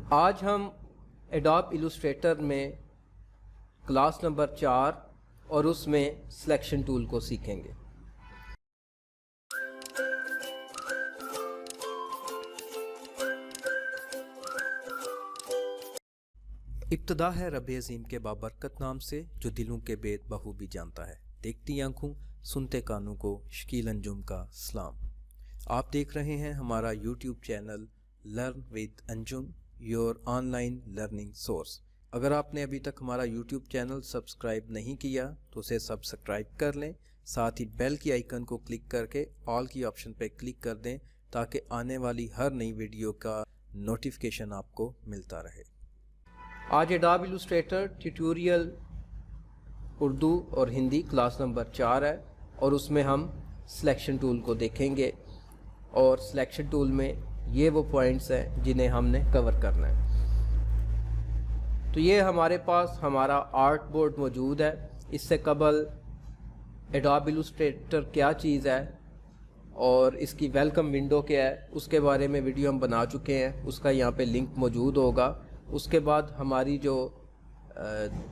आज हम adobe Illustrator में क्लास नंबर 4 और उसमें सिलेक्शन टूल को सीखेंगे। इब्तदा है रब अज़ीम के बाबरकत नाम से, जो दिलों के बेत बखूबी जानता है। देखती आंखों सुनते कानों को शकील अंजुम का सलाम। आप देख रहे हैं हमारा YouTube channel learn with Anjum, your online learning source. अगर आपने अभी तक हमारा यूट्यूब चैनल सब्सक्राइब नहीं किया तो उसे सब्सक्राइब कर लें। साथ ही बेल की आइकन को क्लिक करके ऑल की ऑप्शन पर क्लिक कर दें ताकि आने वाली हर नई वीडियो का नोटिफिकेशन आपको मिलता रहे। आज एडोब इलस्ट्रेटर ट्यूटोरियल उर्दू और हिंदी क्लास नंबर 4 है और उसमें हम सिलेक्शन टूल को देखेंगे और सिलेक्शन टूल में ये वो पॉइंट्स हैं जिन्हें हमने कवर करना है। तो ये हमारे पास हमारा आर्ट बोर्ड मौजूद है। इससे कबल एडोब इलस्ट्रेटर क्या चीज़ है और इसकी वेलकम विंडो क्या है उसके बारे में वीडियो हम बना चुके हैं, उसका यहाँ पे लिंक मौजूद होगा। उसके बाद हमारी जो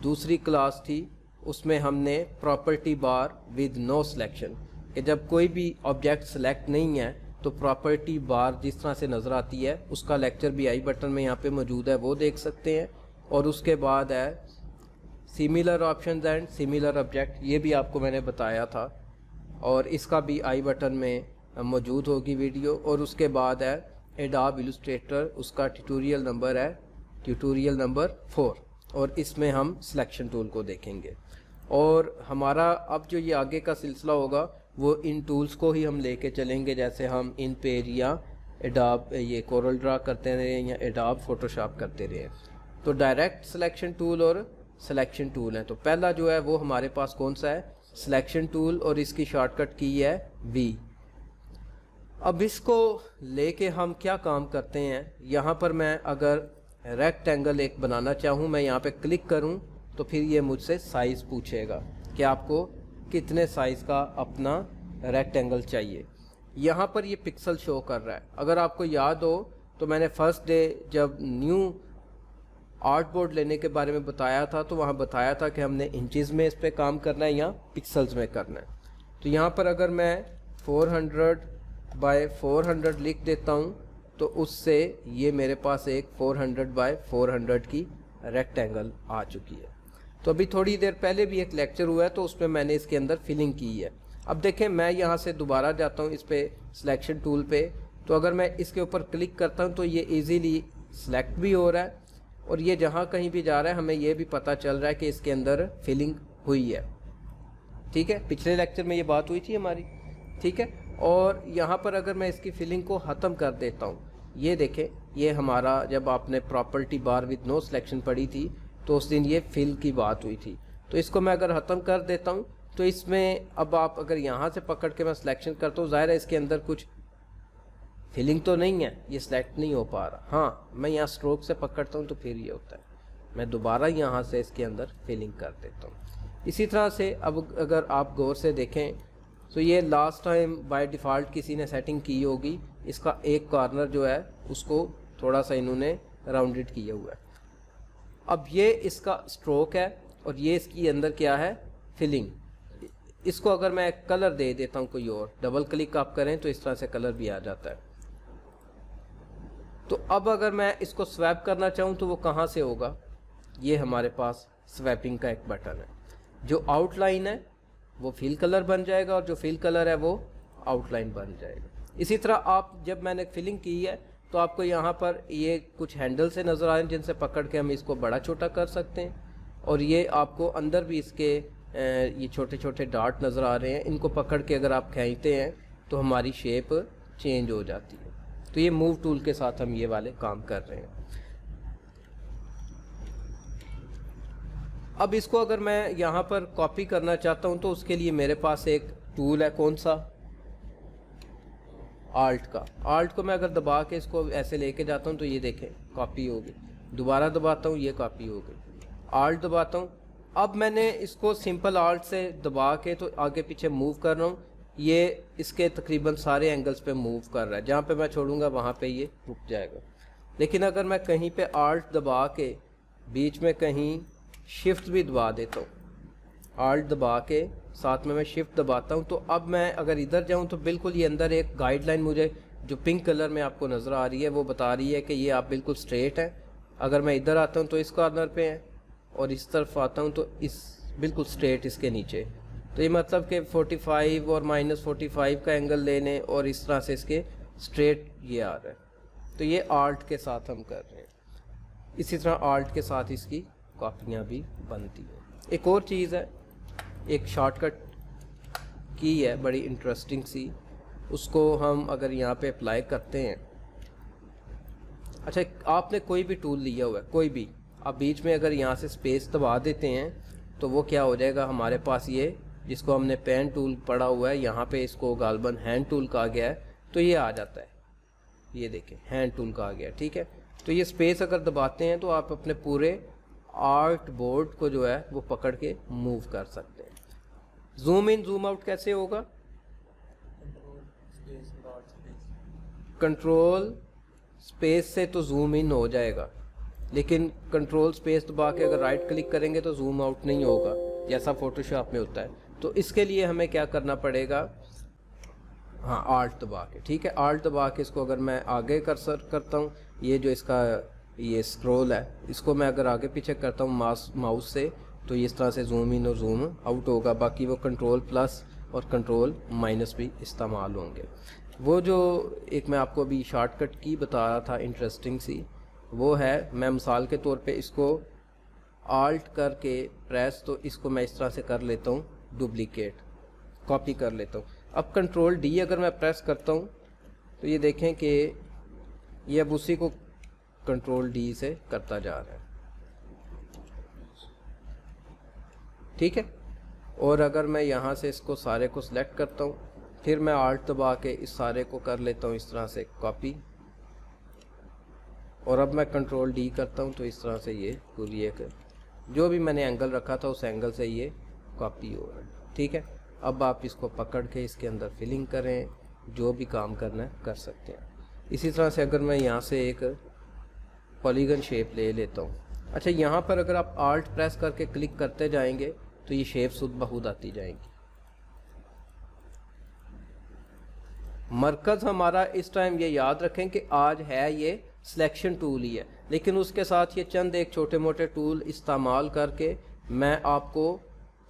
दूसरी क्लास थी उसमें हमने property bar with no selection कि जब कोई भी ऑब्जेक्ट सेलेक्ट नहीं है तो प्रॉपर्टी बार जिस तरह से नज़र आती है उसका लेक्चर भी आई बटन में यहाँ पे मौजूद है, वो देख सकते हैं। और उसके बाद है similar options and similar object, ये भी आपको मैंने बताया था और इसका भी आई बटन में मौजूद होगी वीडियो। और उसके बाद है एडोब इलस्ट्रेटर, उसका ट्यूटोरियल नंबर है ट्यूटोरियल नंबर 4 और इसमें हम सिलेक्शन टूल को देखेंगे। और हमारा अब जो ये आगे का सिलसिला होगा वो इन टूल्स को ही हम लेके चलेंगे, जैसे हम इन पेज या एडोब ये कोरल ड्रा करते रहे या एडोब फोटोशॉप करते रहे। तो डायरेक्ट सिलेक्शन टूल और सिलेक्शन टूल है। तो पहला जो है वो हमारे पास कौन सा है, सिलेक्शन टूल, और इसकी शॉर्टकट की है V। अब इसको लेके हम क्या काम करते हैं, यहाँ पर मैं अगर रेक्टेंगल एक बनाना चाहूँ, मैं यहाँ पे क्लिक करूँ तो फिर ये मुझसे साइज़ पूछेगा कि आपको कितने साइज़ का अपना रेक्टेंगल चाहिए। यहाँ पर ये पिक्सल शो कर रहा है। अगर आपको याद हो तो मैंने फर्स्ट डे जब न्यू आर्ट बोर्ड लेने के बारे में बताया था तो वहाँ बताया था कि हमने इंचज़ में इस पर काम करना है या पिक्सल्स में करना है। तो यहाँ पर अगर मैं 400 बाय 400 लिख देता हूँ तो उससे ये मेरे पास एक 400 बाय 400 की रेक्टेंगल आ चुकी है। तो अभी थोड़ी देर पहले भी एक लेक्चर हुआ है तो उसमें मैंने इसके अंदर फिलिंग की है। अब देखें मैं यहाँ से दोबारा जाता हूँ इस पे सिलेक्शन टूल पे, तो अगर मैं इसके ऊपर क्लिक करता हूँ तो ये इजीली सिलेक्ट भी हो रहा है और ये जहाँ कहीं भी जा रहा है हमें ये भी पता चल रहा है कि इसके अंदर फिलिंग हुई है। ठीक है, पिछले लेक्चर में ये बात हुई थी हमारी। ठीक है, और यहाँ पर अगर मैं इसकी फिलिंग को ख़त्म कर देता हूँ, ये देखें ये हमारा जब आपने property bar with no selection पढ़ी थी तो उस दिन ये फिल की बात हुई थी। तो इसको मैं अगर ख़त्म कर देता हूँ तो इसमें अब आप अगर यहाँ से पकड़ के मैं सिलेक्शन करता हूँ, ज़ाहिर है इसके अंदर कुछ फिलिंग तो नहीं है, ये सिलेक्ट नहीं हो पा रहा। हाँ, मैं यहाँ स्ट्रोक से पकड़ता हूँ तो फिर ये होता है। मैं दोबारा यहाँ से इसके अंदर फिलिंग कर देता हूँ। इसी तरह से अब अगर आप गौर से देखें तो ये लास्ट टाइम बाय डिफ़ॉल्ट किसी ने सेटिंग की होगी, इसका एक कॉर्नर जो है उसको थोड़ा सा इन्होंने राउंडेड किया हुआ है। अब ये इसका स्ट्रोक है और ये इसकी अंदर क्या है, फिलिंग। इसको अगर मैं कलर दे देता हूँ कोई और, डबल क्लिक आप करें तो इस तरह से कलर भी आ जाता है। तो अब अगर मैं इसको स्वैप करना चाहूँ तो वो कहाँ से होगा, ये हमारे पास स्वैपिंग का एक बटन है। जो आउटलाइन है वो फिल कलर बन जाएगा और जो फिल कलर है वो आउटलाइन बन जाएगा। इसी तरह आप जब मैंने फिलिंग की है तो आपको यहाँ पर ये कुछ हैंडल से नज़र आ रहे हैं जिनसे पकड़ के हम इसको बड़ा छोटा कर सकते हैं। और ये आपको अंदर भी इसके ये छोटे छोटे डॉट नज़र आ रहे हैं, इनको पकड़ के अगर आप खींचते हैं तो हमारी शेप चेंज हो जाती है। तो ये मूव टूल के साथ हम ये वाले काम कर रहे हैं। अब इसको अगर मैं यहाँ पर कॉपी करना चाहता हूँ तो उसके लिए मेरे पास एक टूल है, कौन सा, आल्ट का। आल्ट को मैं अगर दबा के इसको ऐसे लेके जाता हूँ तो ये देखें कॉपी हो गई, दोबारा दबाता हूँ ये कॉपी हो गई, आल्ट दबाता हूँ। अब मैंने इसको सिंपल आल्ट से दबा के तो आगे पीछे मूव कर रहा हूँ, ये इसके तकरीबन सारे एंगल्स पे मूव कर रहा है, जहाँ पे मैं छोड़ूंगा वहाँ पे ये रुक जाएगा। लेकिन अगर मैं कहीं पे आल्ट दबा के बीच में कहीं शिफ्ट भी दबा देता हूँ, आल्ट दबा के साथ में मैं शिफ्ट दबाता हूँ, तो अब मैं अगर इधर जाऊँ तो बिल्कुल ये अंदर एक गाइडलाइन मुझे जो पिंक कलर में आपको नज़र आ रही है वो बता रही है कि ये आप बिल्कुल स्ट्रेट है। अगर मैं इधर आता हूँ तो इस कॉर्नर पे है और इस तरफ आता हूँ तो इस बिल्कुल स्ट्रेट इसके नीचे। तो ये मतलब कि 45 और -45 का एंगल लेने और इस तरह से इसके स्ट्रेट ये आ रहा है। तो ये आल्ट के साथ हम कर रहे हैं। इसी तरह आल्ट के साथ इसकी कॉपियाँ भी बनती हैं। एक और चीज़ है, एक शॉर्टकट की है बड़ी इंटरेस्टिंग सी, उसको हम अगर यहाँ पे अप्लाई करते हैं। अच्छा, आपने कोई भी टूल लिया हुआ है, कोई भी, आप बीच में अगर यहाँ से स्पेस दबा देते हैं तो वो क्या हो जाएगा, हमारे पास ये जिसको हमने पेन टूल पढ़ा हुआ है, यहाँ पे इसको गालबन हैंड टूल कहा गया है, तो ये आ जाता है। ये देखें, हैंड टूल कहा गया है, ठीक है। तो ये स्पेस अगर दबाते हैं तो आप अपने पूरे आर्ट बोर्ड को जो है वो पकड़ के मूव कर सकते हैं। जूम इन जूम आउट कैसे होगा? कंट्रोल स्पेस से तो जूम इन हो जाएगा, लेकिन कंट्रोल स्पेस दबा के अगर राइट क्लिक करेंगे तो जूम आउट नहीं होगा जैसा फोटोशॉप में होता है। तो इसके लिए हमें क्या करना पड़ेगा, हाँ, आल्ट दबा के, ठीक है, आल्ट दबा के इसको अगर मैं आगे कर्सर करता हूँ, ये जो इसका ये स्क्रॉल है, इसको मैं अगर आगे पीछे करता हूँ माउस से, तो इस तरह से जूम इन और जूम आउट होगा। बाकी वो कंट्रोल प्लस और कंट्रोल माइनस भी इस्तेमाल होंगे। वो जो एक मैं आपको अभी शॉर्टकट की बता रहा था इंटरेस्टिंग सी, वो है, मैं मिसाल के तौर पे इसको आल्ट करके प्रेस, तो इसको मैं इस तरह से कर लेता हूँ, डुप्लीकेट कॉपी कर लेता हूँ। अब कंट्रोल डी अगर मैं प्रेस करता हूँ तो ये देखें कि ये अब उसी को कंट्रोल डी से करता जा रहा है, ठीक है। और अगर मैं यहाँ से इसको सारे को सिलेक्ट करता हूँ, फिर मैं आल्ट दबा के इस सारे को कर लेता हूँ इस तरह से कॉपी, और अब मैं कंट्रोल डी करता हूँ तो इस तरह से ये पूरी एक जो भी मैंने एंगल रखा था उस एंगल से ये कॉपी हो रहा है, ठीक है। अब आप इसको पकड़ के इसके अंदर फिलिंग करें, जो भी काम करना है कर सकते हैं। इसी तरह से अगर मैं यहाँ से एक पॉलीगन शेप ले लेता हूँ, अच्छा, यहाँ पर अगर आप आल्ट प्रेस करके क्लिक करते जाएंगे तो ये शेप खुद ब खुद आती जाएंगी। मरकज़ हमारा इस टाइम ये याद रखें कि आज है ये सिलेक्शन टूल ही है, लेकिन उसके साथ ये चंद एक छोटे मोटे टूल इस्तेमाल करके मैं आपको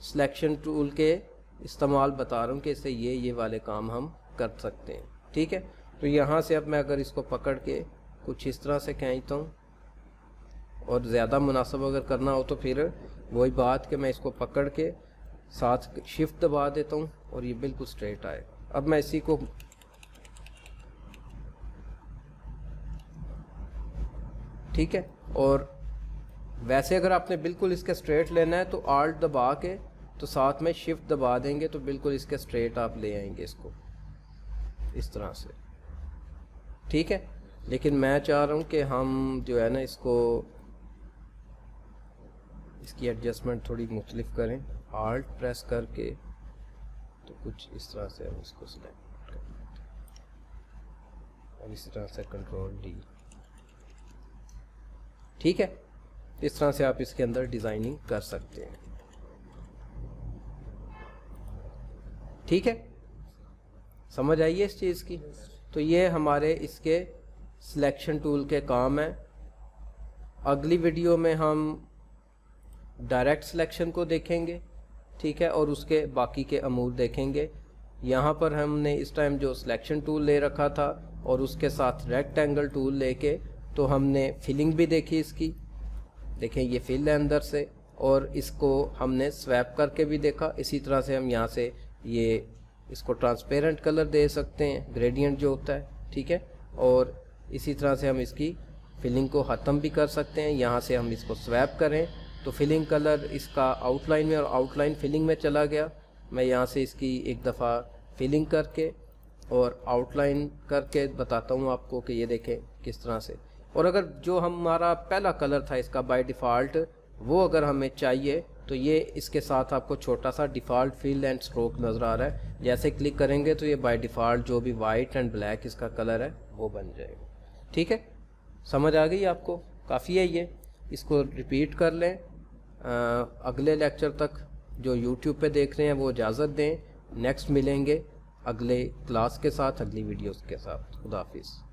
सिलेक्शन टूल के इस्तेमाल बता रहा हूँ कि इससे ये वाले काम हम कर सकते हैं, ठीक है। तो यहाँ से अब मैं अगर इसको पकड़ के कुछ इस तरह से खींचता हूँ, और ज़्यादा मुनासिब अगर करना हो तो फिर वही बात कि मैं इसको पकड़ के साथ शिफ्ट दबा देता हूँ और ये बिल्कुल स्ट्रेट आए। अब मैं इसी को ठीक है, और वैसे अगर आपने बिल्कुल इसके स्ट्रेट लेना है तो आल्ट दबा के तो साथ में शिफ्ट दबा देंगे तो बिल्कुल इसके स्ट्रेट आप ले आएंगे इसको इस तरह से, ठीक है। लेकिन मैं चाह रहा हूँ कि हम जो है ना इसकी एडजस्टमेंट थोड़ी मुख्तलिफ करें। आल्ट प्रेस करके तो कुछ इस तरह से हम इसको सिलेक्ट करें और इस तरह से कंट्रोल डी, ठीक है। इस तरह से आप इसके अंदर डिज़ाइनिंग कर सकते हैं, ठीक है। समझ आई है इस चीज़ की? तो ये हमारे इसके सिलेक्शन टूल के काम है। अगली वीडियो में हम डायरेक्ट सिलेक्शन को देखेंगे, ठीक है, और उसके बाकी के अमूर देखेंगे। यहाँ पर हमने इस टाइम जो सिलेक्शन टूल ले रखा था और उसके साथ रेक्टेंगल टूल लेके तो हमने फिलिंग भी देखी इसकी, देखें ये फिल है अंदर से, और इसको हमने स्वैप करके भी देखा। इसी तरह से हम यहाँ से ये इसको ट्रांसपेरेंट कलर दे सकते हैं, ग्रेडियंट जो होता है, ठीक है। और इसी तरह से हम इसकी फिलिंग को ख़त्म भी कर सकते हैं। यहाँ से हम इसको स्वैप करें तो फिलिंग कलर इसका आउटलाइन में और आउटलाइन फिलिंग में चला गया। मैं यहाँ से इसकी एक दफ़ा फिलिंग करके और आउटलाइन करके बताता हूँ आपको कि ये देखें किस तरह से। और अगर जो हमारा पहला कलर था इसका बाय डिफ़ॉल्ट, वो अगर हमें चाहिए तो ये इसके साथ आपको छोटा सा डिफ़ॉल्ट फिल एंड स्ट्रोक नज़र आ रहा है। जैसे क्लिक करेंगे तो ये बाय डिफ़ॉल्ट जो भी वाइट एंड ब्लैक इसका कलर है वो बन जाएगा, ठीक है। समझ आ गई आपको? काफ़ी है ये, इसको रिपीट कर लें। अगले लेक्चर तक जो यूट्यूब पे देख रहे हैं वो इजाज़त दें। नेक्स्ट मिलेंगे अगले क्लास के साथ, अगली वीडियोस के साथ। खुदा हाफिज़।